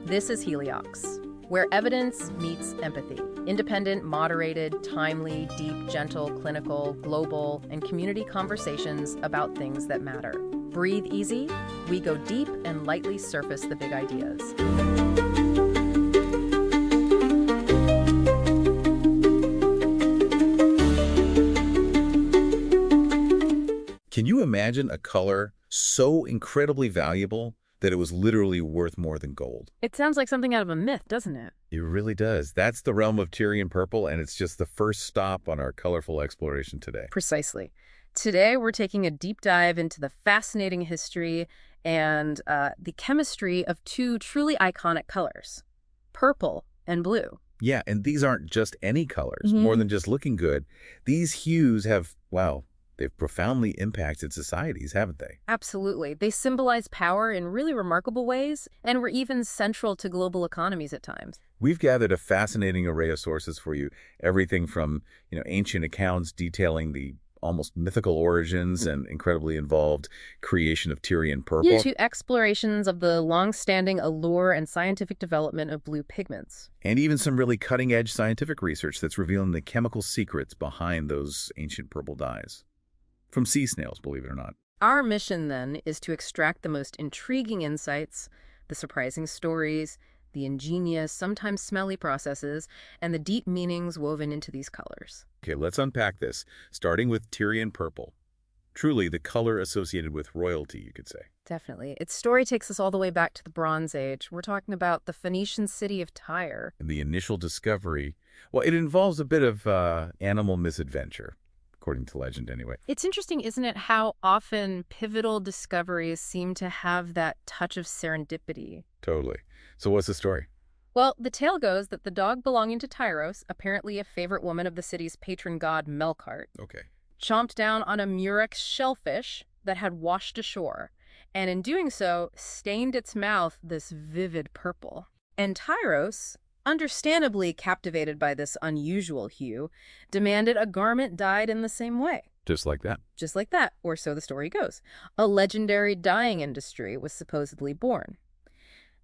This is Heliox, where evidence meets empathy. Independent, moderated, timely, deep, gentle, clinical, global, and community conversations about things that matter. Breathe easy, we go deep and lightly surface the big ideas. Can you imagine a color so incredibly valuable that it was literally worth more than gold? It sounds like something out of a myth, doesn't it? It really does. That's the realm of Tyrian purple, and it's just the first stop on our colorful exploration today. Precisely. Today, we're taking a deep dive into the fascinating history and the chemistry of two truly iconic colors, purple and blue. Yeah, and these aren't just any colors, more than just looking good. These hues have, wow, they've profoundly impacted societies, haven't they? Absolutely. They symbolize power in really remarkable ways, and were even central to global economies at times. We've gathered a fascinating array of sources for you, everything from, ancient accounts detailing the almost mythical origins and incredibly involved creation of Tyrian purple, to explorations of the long-standing allure and scientific development of blue pigments. and even some really cutting-edge scientific research that's revealing the chemical secrets behind those ancient purple dyes. From sea snails, believe it or not. Our mission, then, is to extract the most intriguing insights, the surprising stories, the ingenious, sometimes smelly processes, and the deep meanings woven into these colors. Okay, let's unpack this, starting with Tyrian purple. Truly the color associated with royalty, you could say. Definitely. Its story takes us all the way back to the Bronze Age. We're talking about the Phoenician city of Tyre. And the initial discovery, well, it involves a bit of animal misadventure, according to legend anyway. It's interesting, isn't it, how often pivotal discoveries seem to have that touch of serendipity. Totally. So what's the story? Well, the tale goes that the dog belonging to Tyros, apparently a favorite woman of the city's patron god Melkart, Okay. chomped down on a murex shellfish that had washed ashore, and in doing so, stained its mouth this vivid purple. And Tyros, understandably captivated by this unusual hue, demanded a garment dyed in the same way. Just like that. Just like that, or so the story goes. A legendary dyeing industry was supposedly born.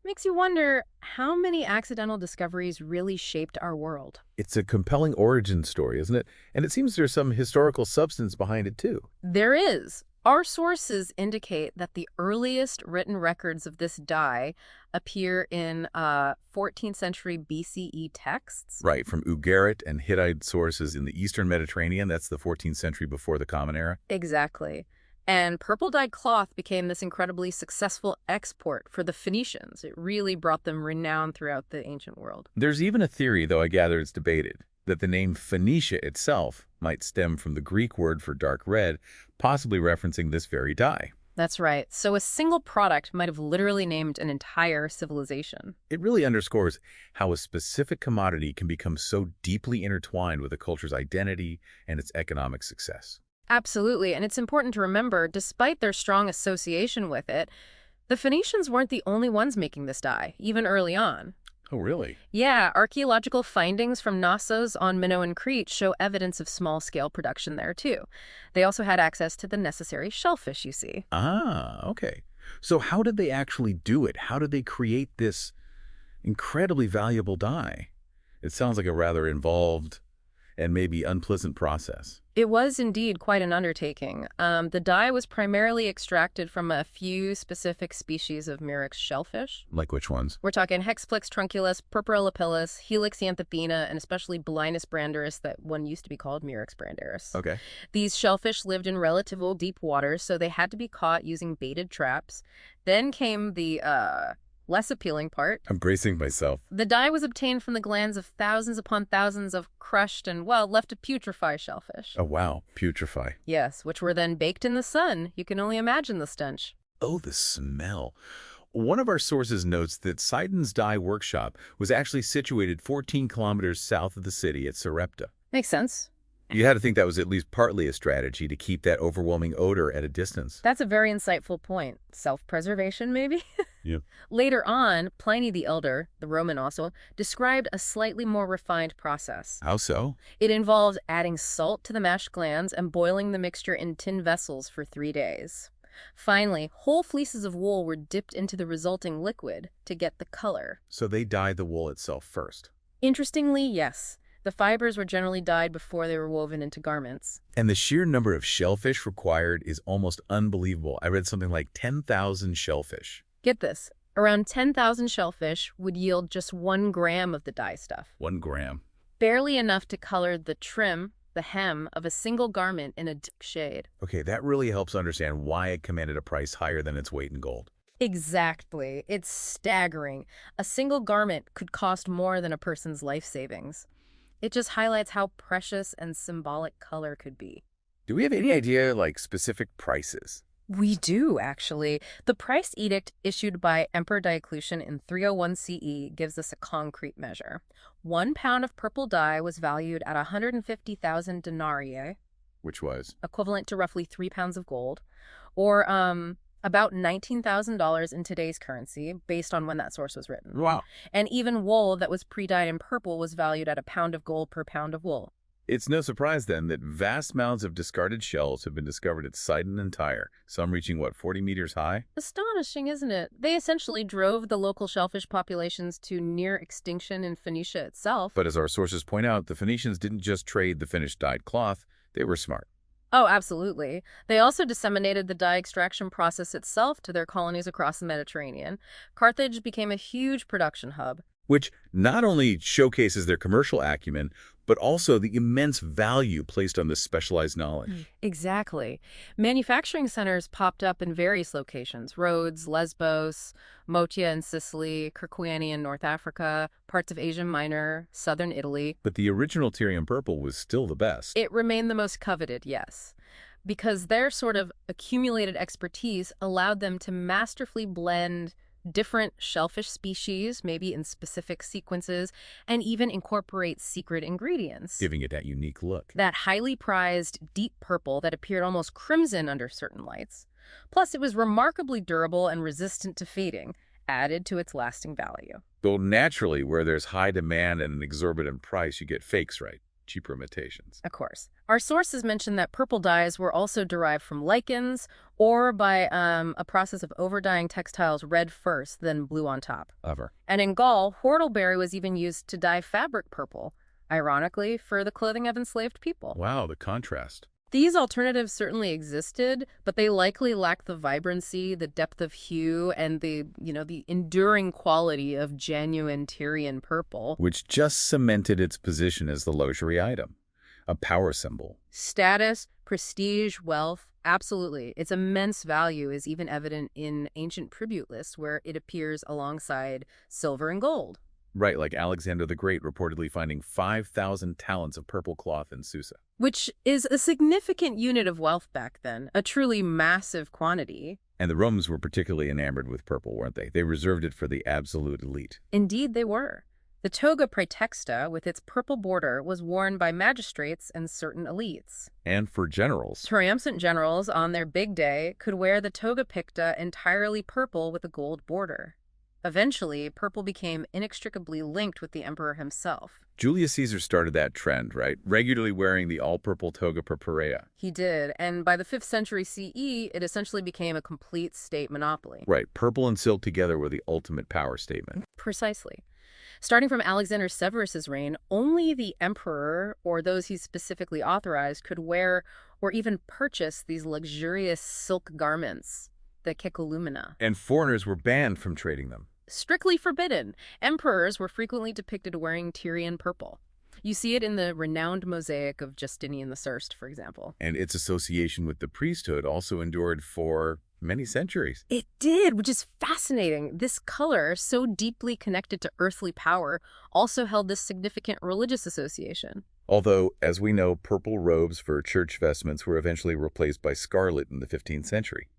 Makes you wonder how many accidental discoveries really shaped our world. It's a compelling origin story, isn't it? And it seems there's some historical substance behind it, too. There is. Our sources indicate that the earliest written records of this dye appear in 14th century BCE texts. Right, from Ugarit and Hittite sources in the Eastern Mediterranean. That's the 14th century before the Common Era. Exactly. And purple-dyed cloth became this incredibly successful export for the Phoenicians. It really brought them renown throughout the ancient world. There's even a theory, though I gather it's debated, that the name Phoenicia itself might stem from the Greek word for dark red, possibly referencing this very dye. That's right. So a single product might have literally named an entire civilization. It really underscores how a specific commodity can become so deeply intertwined with a culture's identity and its economic success. Absolutely. And it's important to remember, despite their strong association with it, the Phoenicians weren't the only ones making this dye, even early on. Oh, really? Yeah, archaeological findings from Knossos on Minoan Crete show evidence of small-scale production there, too. They also had access to the necessary shellfish, you see. Ah, okay. So how did they actually do it? How did they create this incredibly valuable dye? It sounds like a rather involved and maybe unpleasant process. It was indeed quite an undertaking. The dye was primarily extracted from a few specific species of murex shellfish. Like which ones? We're talking Hexplex trunculus, Purpurella pillis, Helix xanthopina, and especially Blinus brandaris, that one used to be called Murex brandaris. Okay. These shellfish lived in relatively deep waters, so they had to be caught using baited traps. Then came the less appealing part. I'm bracing myself. The dye was obtained from the glands of thousands upon thousands of crushed and, well, left to putrefy shellfish. Oh, wow. Putrefy. Yes, which were then baked in the sun. You can only imagine the stench. Oh, the smell. One of our sources notes that Sidon's dye workshop was actually situated 14 kilometers south of the city at Sarepta. Makes sense. You had to think that was at least partly a strategy to keep that overwhelming odor at a distance. That's a very insightful point. Self-preservation, maybe? Yep. Later on, Pliny the Elder, the Roman also, described a slightly more refined process. How so? It involved adding salt to the mashed glands and boiling the mixture in tin vessels for 3 days. Finally, whole fleeces of wool were dipped into the resulting liquid to get the color. So they dyed the wool itself first. Interestingly, yes, the fibers were generally dyed before they were woven into garments. And the sheer number of shellfish required is almost unbelievable. I read something like 10,000 shellfish. Get this, around 10,000 shellfish would yield just 1 gram of the dye stuff. 1 gram. Barely enough to color the trim, the hem, of a single garment in a deep shade. Okay, that really helps understand why it commanded a price higher than its weight in gold. Exactly. It's staggering. A single garment could cost more than a person's life savings. It just highlights how precious and symbolic color could be. Do we have any idea, like, specific prices? We do, actually. The price edict issued by Emperor Diocletian in 301 CE gives us a concrete measure. 1 pound of purple dye was valued at 150,000 denarii, Which was? equivalent to roughly 3 pounds of gold, or about $19,000 in today's currency, based on when that source was written. Wow. And even wool that was pre-dyed in purple was valued at £1 of gold per pound of wool. It's no surprise, then, that vast mounds of discarded shells have been discovered at Sidon and Tyre, some reaching, what, 40 meters high? Astonishing, isn't it? They essentially drove the local shellfish populations to near extinction in Phoenicia itself. But as our sources point out, the Phoenicians didn't just trade the finished dyed cloth, they were smart. Oh, absolutely. They also disseminated the dye extraction process itself to their colonies across the Mediterranean. Carthage became a huge production hub. Which not only showcases their commercial acumen, but also the immense value placed on this specialized knowledge. Exactly. Manufacturing centers popped up in various locations: Rhodes, Lesbos, Motia in Sicily, Kirkwani in North Africa, parts of Asia Minor, southern Italy. But the original Tyrian purple was still the best. It remained the most coveted, yes, because their sort of accumulated expertise allowed them to masterfully blend different shellfish species, maybe in specific sequences, and even incorporate secret ingredients. Giving it that unique look. That highly prized deep purple that appeared almost crimson under certain lights. Plus, it was remarkably durable and resistant to fading, added to its lasting value. Though naturally, where there's high demand and an exorbitant price, you get fakes, right? Cheaper imitations. Of course. Our sources mention that purple dyes were also derived from lichens or by a process of overdying textiles red first, then blue on top. Ever. And in Gaul, whortleberry was even used to dye fabric purple, ironically, for the clothing of enslaved people. Wow, the contrast. These alternatives certainly existed, but they likely lacked the vibrancy, the depth of hue, and the enduring quality of genuine Tyrian purple. Which just cemented its position as the luxury item, a power symbol. Status, prestige, wealth, absolutely. Its immense value is even evident in ancient tribute lists where it appears alongside silver and gold. Right, like Alexander the Great reportedly finding 5,000 talents of purple cloth in Susa. Which is a significant unit of wealth back then, a truly massive quantity. And the Romans were particularly enamored with purple, weren't they? They reserved it for the absolute elite. Indeed they were. The toga praetexta, with its purple border, was worn by magistrates and certain elites. And for generals. Triumphant generals, on their big day, could wear the toga picta entirely purple with a gold border. Eventually, purple became inextricably linked with the emperor himself. Julius Caesar started that trend, right? Regularly wearing the all-purple toga purpurea. He did, and by the 5th century CE, it essentially became a complete state monopoly. Right, purple and silk together were the ultimate power statement. Precisely. Starting from Alexander Severus's reign, only the emperor, or those he specifically authorized, could wear or even purchase these luxurious silk garments, the kekalumina. And foreigners were banned from trading them. Strictly forbidden. Emperors were frequently depicted wearing Tyrian purple. You see it in the renowned mosaic of Justinian the First, for example. And its association with the priesthood also endured for many centuries. It did, which is fascinating. This color, so deeply connected to earthly power, also held this significant religious association. Although, as we know, purple robes for church vestments were eventually replaced by scarlet in the 15th century.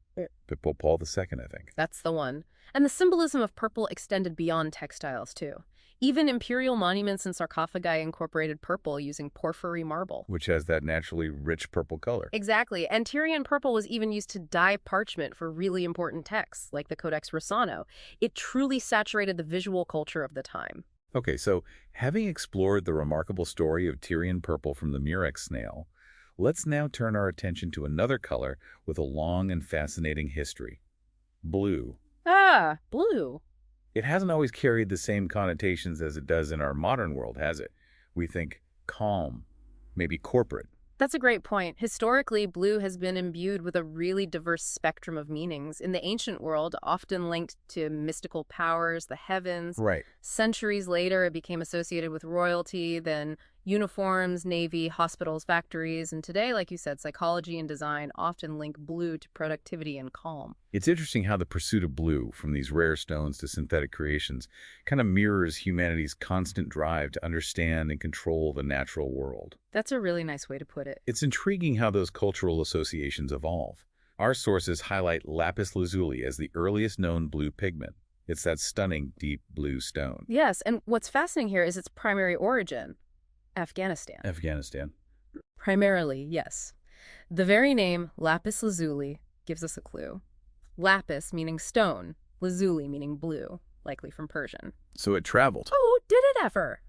Pope Paul II, I think. That's the one. And the symbolism of purple extended beyond textiles, too. Even imperial monuments and sarcophagi incorporated purple using porphyry marble. Which has that naturally rich purple color. Exactly. And Tyrian purple was even used to dye parchment for really important texts, like the Codex Rosano. It truly saturated the visual culture of the time. Okay, so having explored the remarkable story of Tyrian purple from the murex snail, Let's now turn our attention to another color with a long and fascinating history. Blue. Ah, blue. It hasn't always carried the same connotations as it does in our modern world, has it? We think calm, maybe corporate. That's a great point. Historically, blue has been imbued with a really diverse spectrum of meanings. In the ancient world, often linked to mystical powers, the heavens. Right. Centuries later, it became associated with royalty, then uniforms, navy, hospitals, factories. And today, like you said, psychology and design often link blue to productivity and calm. It's interesting how the pursuit of blue, from these rare stones to synthetic creations, kind of mirrors humanity's constant drive to understand and control the natural world. That's a really nice way to put it. It's intriguing how those cultural associations evolve. Our sources highlight lapis lazuli as the earliest known blue pigment. It's that stunning, deep blue stone. Yes, and what's fascinating here is its primary origin, Afghanistan. Afghanistan. Primarily, yes. The very name lapis lazuli gives us a clue. Lapis meaning stone, lazuli meaning blue, likely from Persian. So it traveled. Oh, did it ever?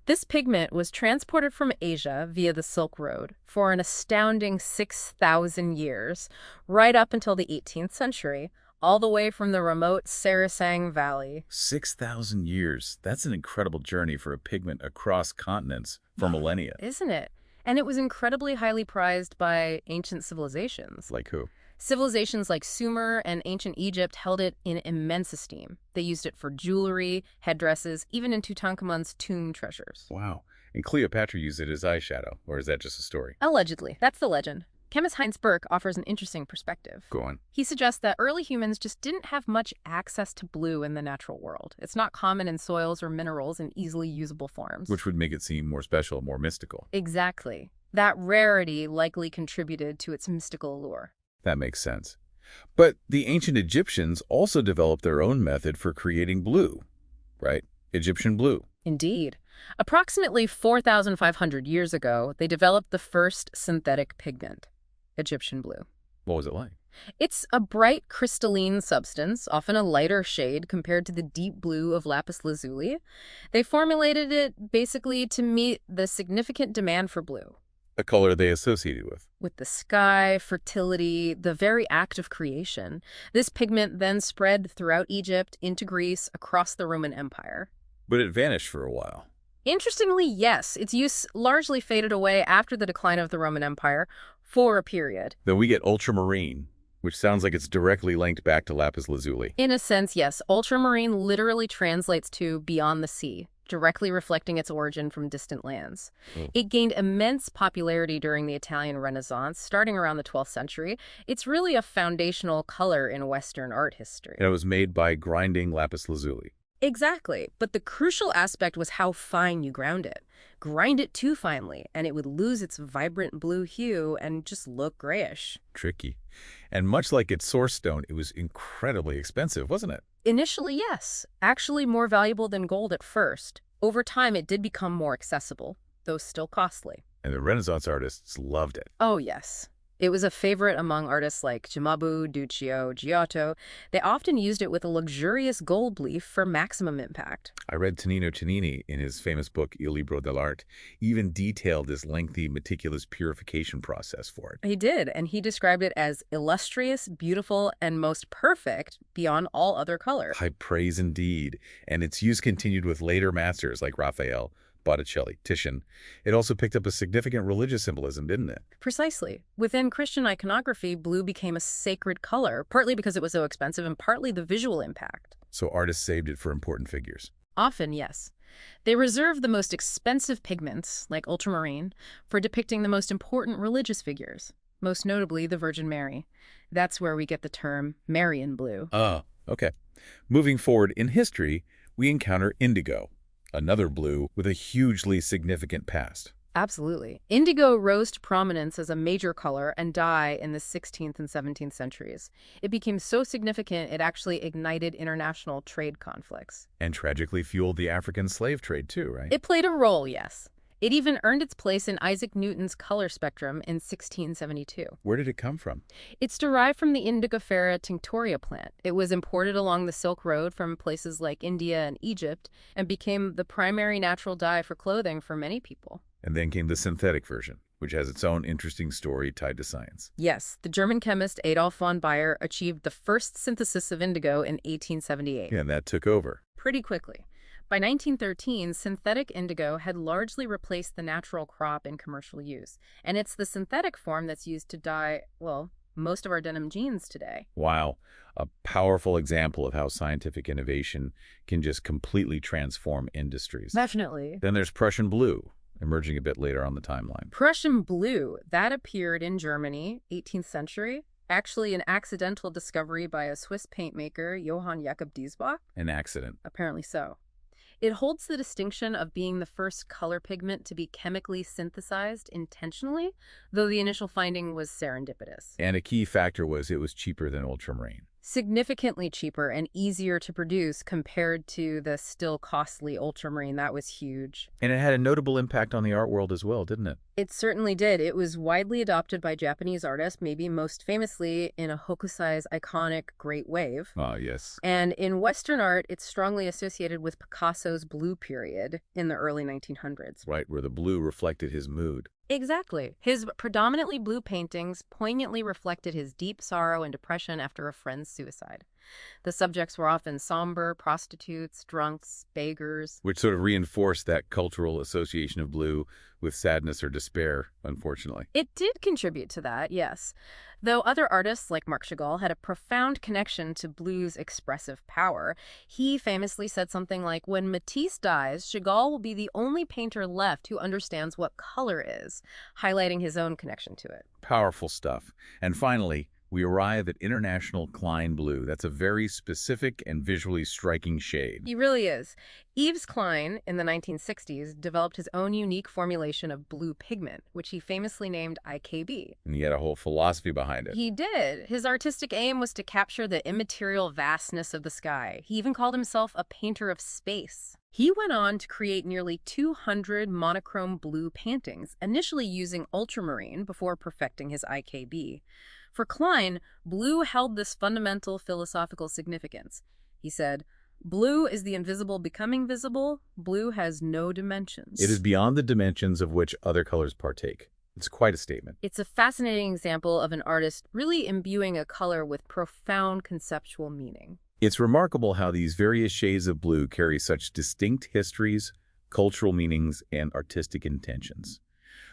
This pigment was transported from Asia via the Silk Road for an astounding 6,000 years, right up until the 18th century, all the way from the remote Sarasang Valley. 6,000 years. That's an incredible journey for a pigment across continents for millennia. Isn't it? And it was incredibly highly prized by ancient civilizations. Like who? Civilizations like Sumer and ancient Egypt held it in immense esteem. They used it for jewelry, headdresses, even in Tutankhamun's tomb treasures. Wow. And Cleopatra used it as eyeshadow, or is that just a story? Allegedly. That's the legend. Chemist Heinz Burke offers an interesting perspective. Go on. He suggests that early humans just didn't have much access to blue in the natural world. It's not common in soils or minerals in easily usable forms. Which would make it seem more special, more mystical. Exactly. That rarity likely contributed to its mystical allure. That makes sense. But the ancient Egyptians also developed their own method for creating blue, right? Egyptian blue. Indeed. Approximately 4,500 years ago, they developed the first synthetic pigment, Egyptian blue. What was it like? It's a bright crystalline substance, often a lighter shade compared to the deep blue of lapis lazuli. They formulated it basically to meet the significant demand for blue. A color they associated With the sky, fertility, the very act of creation. This pigment then spread throughout Egypt, into Greece, across the Roman Empire. But it vanished for a while. Interestingly, yes, its use largely faded away after the decline of the Roman Empire for a period. Then we get ultramarine, which sounds like it's directly linked back to lapis lazuli. In a sense, yes, ultramarine literally translates to beyond the sea, directly reflecting its origin from distant lands. It gained immense popularity during the Italian Renaissance, starting around the 12th century. It's really a foundational color in Western art history. And it was made by grinding lapis lazuli. Exactly, but the crucial aspect was how fine you ground it. Grind it too finely, and it would lose its vibrant blue hue and just look grayish. Tricky. And much like its source stone, it was incredibly expensive, wasn't it? Initially, yes. Actually more valuable than gold at first. Over time, it did become more accessible, though still costly. And the Renaissance artists loved it. Oh, yes. It was a favorite among artists like Cimabue, Duccio, Giotto. They often used it with a luxurious gold leaf for maximum impact. I read Tonino Cennini in his famous book Il Libro dell'Arte even detailed this lengthy, meticulous purification process for it. He did, and he described it as illustrious, beautiful, and most perfect beyond all other color. High praise indeed. And its use continued with later masters like Raphael, Botticelli, Titian. It also picked up a significant religious symbolism, didn't it? Precisely. Within Christian iconography, blue became a sacred color, partly because it was so expensive and partly the visual impact. So artists saved it for important figures. Often, yes. They reserved the most expensive pigments, like ultramarine, for depicting the most important religious figures, most notably the Virgin Mary. That's where we get the term Marian blue. Oh, okay. Moving forward in history, we encounter indigo, another blue with a hugely significant past. Absolutely. Indigo rose to prominence as a major color and dye in the 16th and 17th centuries. It became so significant it actually ignited international trade conflicts. And tragically fueled the African slave trade too, right? It played a role, yes. It even earned its place in Isaac Newton's color spectrum in 1672. Where did it come from? It's derived from the Indigofera tinctoria plant. It was imported along the Silk Road from places like India and Egypt and became the primary natural dye for clothing for many people. And then came the synthetic version. which has its own interesting story tied to science. Yes, the German chemist Adolf von Baeyer achieved the first synthesis of indigo in 1878. Yeah, and that took over. Pretty quickly. By 1913, synthetic indigo had largely replaced the natural crop in commercial use, and it's the synthetic form that's used to dye, well, most of our denim jeans today. Wow, a powerful example of how scientific innovation can just completely transform industries. Definitely. Then there's Prussian blue, emerging a bit later on the timeline. Prussian blue, that appeared in Germany, 18th century. Actually an accidental discovery by a Swiss paintmaker, Johann Jakob Diesbach. An accident. Apparently so. It holds the distinction of being the first color pigment to be chemically synthesized intentionally, though the initial finding was serendipitous. And a key factor was it was cheaper than ultramarine. Significantly cheaper and easier to produce compared to the still costly ultramarine. That was huge. And it had a notable impact on the art world as well, didn't it? It certainly did. It was widely adopted by Japanese artists, maybe most famously in a Hokusai's iconic Great Wave. Ah, yes. And in Western art, it's strongly associated with Picasso's blue period in the early 1900s. Right, where the blue reflected his mood. Exactly. His predominantly blue paintings poignantly reflected his deep sorrow and depression after a friend's suicide. The subjects were often somber, prostitutes, drunks, beggars. Which sort of reinforced that cultural association of blue with sadness or despair, unfortunately. It did contribute to that, yes. Though other artists like Marc Chagall had a profound connection to blue's expressive power, he famously said something like, "When Matisse dies, Chagall will be the only painter left who understands what color is," highlighting his own connection to it. Powerful stuff. And finally, we arrive at International Klein Blue. That's a very specific and visually striking shade. He really is. Yves Klein, in the 1960s, developed his own unique formulation of blue pigment, which he famously named IKB. And he had a whole philosophy behind it. He did. His artistic aim was to capture the immaterial vastness of the sky. He even called himself a painter of space. He went on to create nearly 200 monochrome blue paintings, initially using ultramarine before perfecting his IKB. For Klein, blue held this fundamental philosophical significance. He said, "Blue is the invisible becoming visible. Blue has no dimensions." It is beyond the dimensions of which other colors partake. It's quite a statement. It's a fascinating example of an artist really imbuing a color with profound conceptual meaning. It's remarkable how these various shades of blue carry such distinct histories, cultural meanings, and artistic intentions.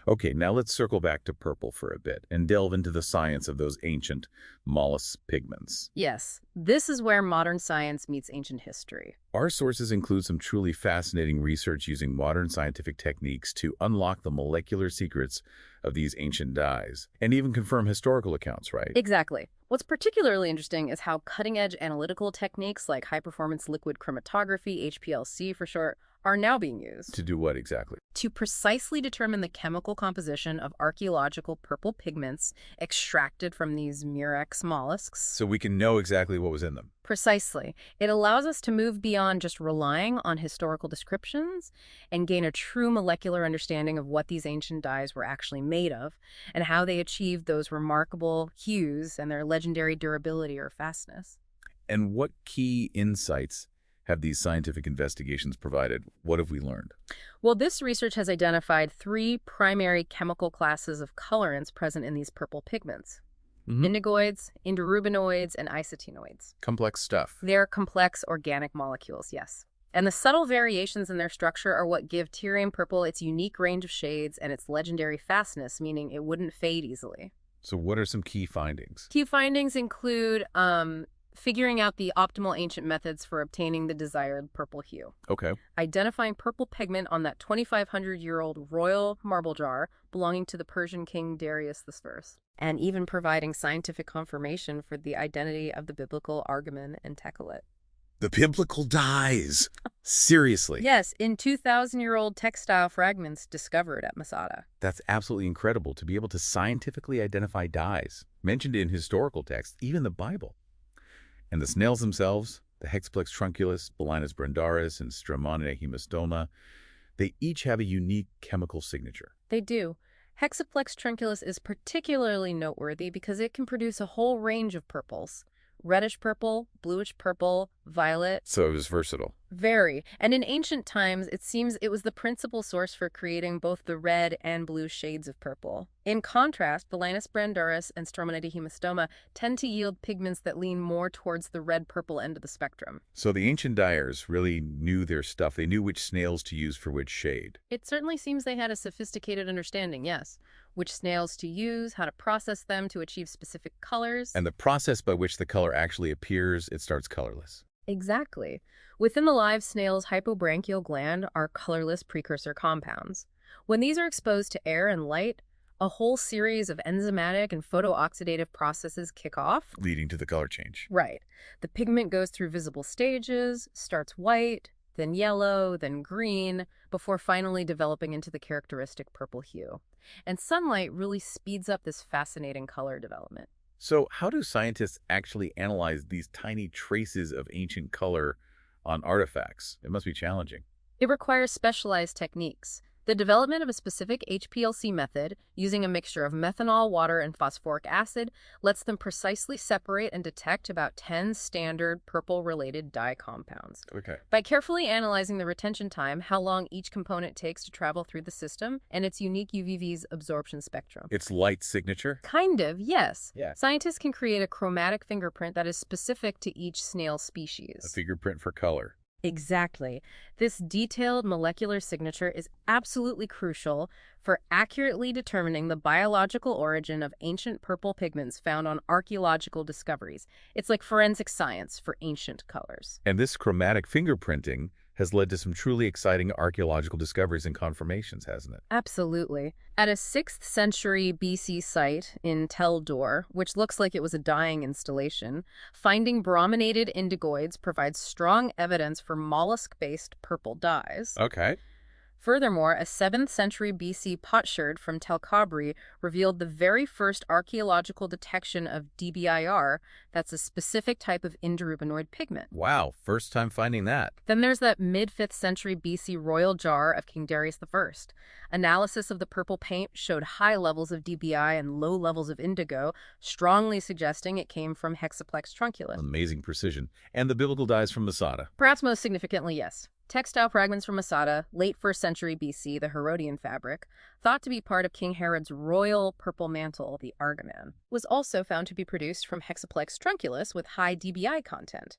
Okay, now let's circle back to purple for a bit and delve into the science of those ancient mollusk pigments. Yes, this is where modern science meets ancient history. Our sources include some truly fascinating research using modern scientific techniques to unlock the molecular secrets of these ancient dyes, and even confirm historical accounts, right? Exactly. What's particularly interesting is how cutting-edge analytical techniques like high-performance liquid chromatography, HPLC for short, are now being used. To do what exactly? To precisely determine the chemical composition of archaeological purple pigments extracted from these murex mollusks. So we can know exactly what was in them. Precisely. It allows us to move beyond just relying on historical descriptions and gain a true molecular understanding of what these ancient dyes were actually made of and how they achieved those remarkable hues and their legendary durability or fastness. And what key insights have these scientific investigations provided? What have we learned? Well, this research has identified 3 primary chemical classes of colorants present in these purple pigments. Indigoids, indorubinoids, and isotenoids. Complex stuff. They're complex organic molecules, yes. And the subtle variations in their structure are what give Tyrian purple its unique range of shades and its legendary fastness, meaning it wouldn't fade easily. So what are some key findings? Key findings include figuring out the optimal ancient methods for obtaining the desired purple hue. Okay. Identifying purple pigment on that 2,500-year-old royal marble jar belonging to the Persian king Darius I. And even providing scientific confirmation for the identity of the biblical argamin and techelet. The biblical dyes. Seriously. Yes, in 2,000-year-old textile fragments discovered at Masada. That's absolutely incredible to be able to scientifically identify dyes mentioned in historical texts, even the Bible. And the snails themselves, the Hexaplex trunculus, Balinus brandaris, and Stramonidae hemistoma, they each have a unique chemical signature. They do. Hexaplex trunculus is particularly noteworthy because it can produce a whole range of purples. Reddish purple, bluish purple, violet. So it was versatile. Very. And in ancient times, it seems it was the principal source for creating both the red and blue shades of purple. In contrast, Valanus brandurus and Stromanida hemistoma tend to yield pigments that lean more towards the red-purple end of the spectrum. So the ancient dyers really knew their stuff. They knew which snails to use for which shade. It certainly seems they had a sophisticated understanding, yes. Which snails to use, how to process them to achieve specific colors. And the process by which the color actually appears, it starts colorless. Exactly. Within the live snail's hypobranchial gland are colorless precursor compounds. When these are exposed to air and light, a whole series of enzymatic and photooxidative processes kick off. Leading to the color change. Right. The pigment goes through visible stages, starts white, then yellow, then green, before finally developing into the characteristic purple hue. And sunlight really speeds up this fascinating color development. So how do scientists actually analyze these tiny traces of ancient color on artifacts? It must be challenging. It requires specialized techniques. The development of a specific HPLC method, using a mixture of methanol, water, and phosphoric acid, lets them precisely separate and detect about 10 standard purple-related dye compounds. Okay. By carefully analyzing the retention time, how long each component takes to travel through the system, and its unique UVV's absorption spectrum. Its light signature? Kind of, yes. Yeah. Scientists can create a chromatic fingerprint that is specific to each snail A species. fingerprint for color. Exactly. This detailed molecular signature is absolutely crucial for accurately determining the biological origin of ancient purple pigments found on archaeological discoveries. It's like forensic science for ancient colors. And this chromatic fingerprinting has led to some truly exciting archaeological discoveries and confirmations, hasn't it? Absolutely. At a 6th century BC site in Tel Dor, which looks like it was a dyeing installation, finding brominated indigoids provides strong evidence for mollusk-based purple dyes. Okay. Furthermore, a 7th century BC potsherd from Tel Kabri revealed the very first archaeological detection of DBIR, that's a specific type of indorubinoid pigment. Wow, first time finding that. Then there's that mid-5th century BC royal jar of King Darius I. Analysis of the purple paint showed high levels of DBI and low levels of indigo, strongly suggesting it came from Hexaplex trunculus. Amazing precision. And the biblical dyes from Masada. Perhaps most significantly, yes. Textile fragments from Masada, late 1st century BC, the Herodian fabric, thought to be part of King Herod's royal purple mantle, the argaman, was also found to be produced from Hexaplex trunculus with high DBI content.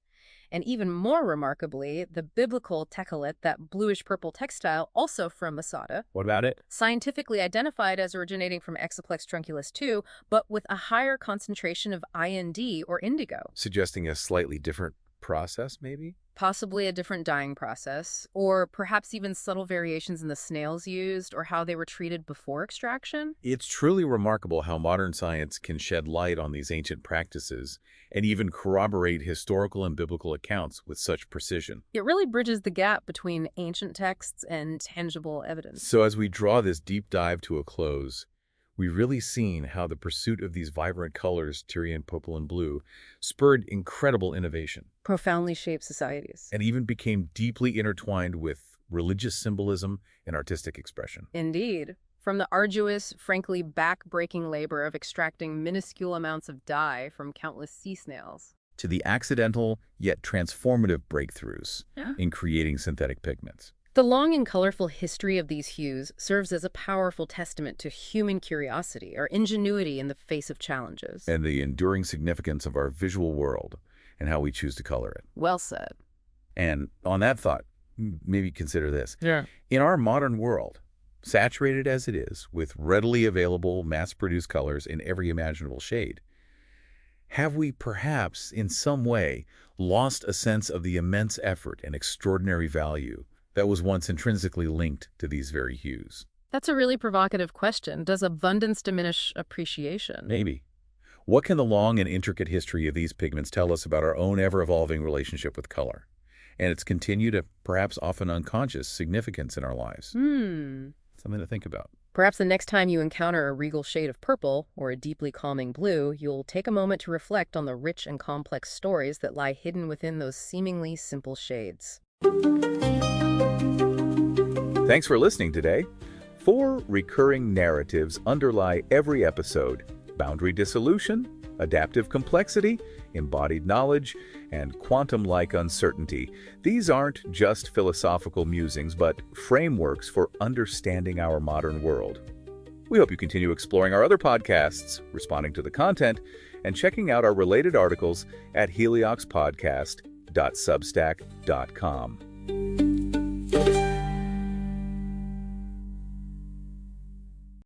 And even more remarkably, the biblical tekalit, that bluish-purple textile, also from Masada, What about it? scientifically identified as originating from Hexaplex trunculus too, but with a higher concentration of IND or indigo. Suggesting a slightly different process, maybe? Possibly a different dyeing process, or perhaps even subtle variations in the snails used or how they were treated before extraction. It's truly remarkable how modern science can shed light on these ancient practices and even corroborate historical and biblical accounts with such precision. It really bridges the gap between ancient texts and tangible evidence. So as we draw this deep dive to a close, we've really seen how the pursuit of these vibrant colors, Tyrian, purple, and blue, spurred incredible innovation. Profoundly shaped societies. And even became deeply intertwined with religious symbolism and artistic expression. Indeed. From the arduous, frankly back-breaking labor of extracting minuscule amounts of dye from countless sea snails, To the accidental yet transformative breakthroughs in creating synthetic pigments. the long and colorful history of these hues serves as a powerful testament to human curiosity or ingenuity in the face of challenges. And the enduring significance of our visual world and how we choose to color it. Well said. And on that thought, maybe consider this. Yeah. In our modern world, saturated as it is with readily available mass-produced colors in every imaginable shade, have we perhaps in some way lost a sense of the immense effort and extraordinary value that was once intrinsically linked to these very hues? That's a really provocative question. Does abundance diminish appreciation? Maybe. What can the long and intricate history of these pigments tell us about our own ever-evolving relationship with color and its continued, perhaps often unconscious, significance in our lives? Something to think about. Perhaps the next time you encounter a regal shade of purple or a deeply calming blue, you'll take a moment to reflect on the rich and complex stories that lie hidden within those seemingly simple shades. Thanks for listening today. 4 recurring narratives underlie every episode: boundary dissolution, adaptive complexity, embodied knowledge, and quantum-like uncertainty. These aren't just philosophical musings, but frameworks for understanding our modern world. We hope you continue exploring our other podcasts, responding to the content, and checking out our related articles at helioxpodcast.substack.com.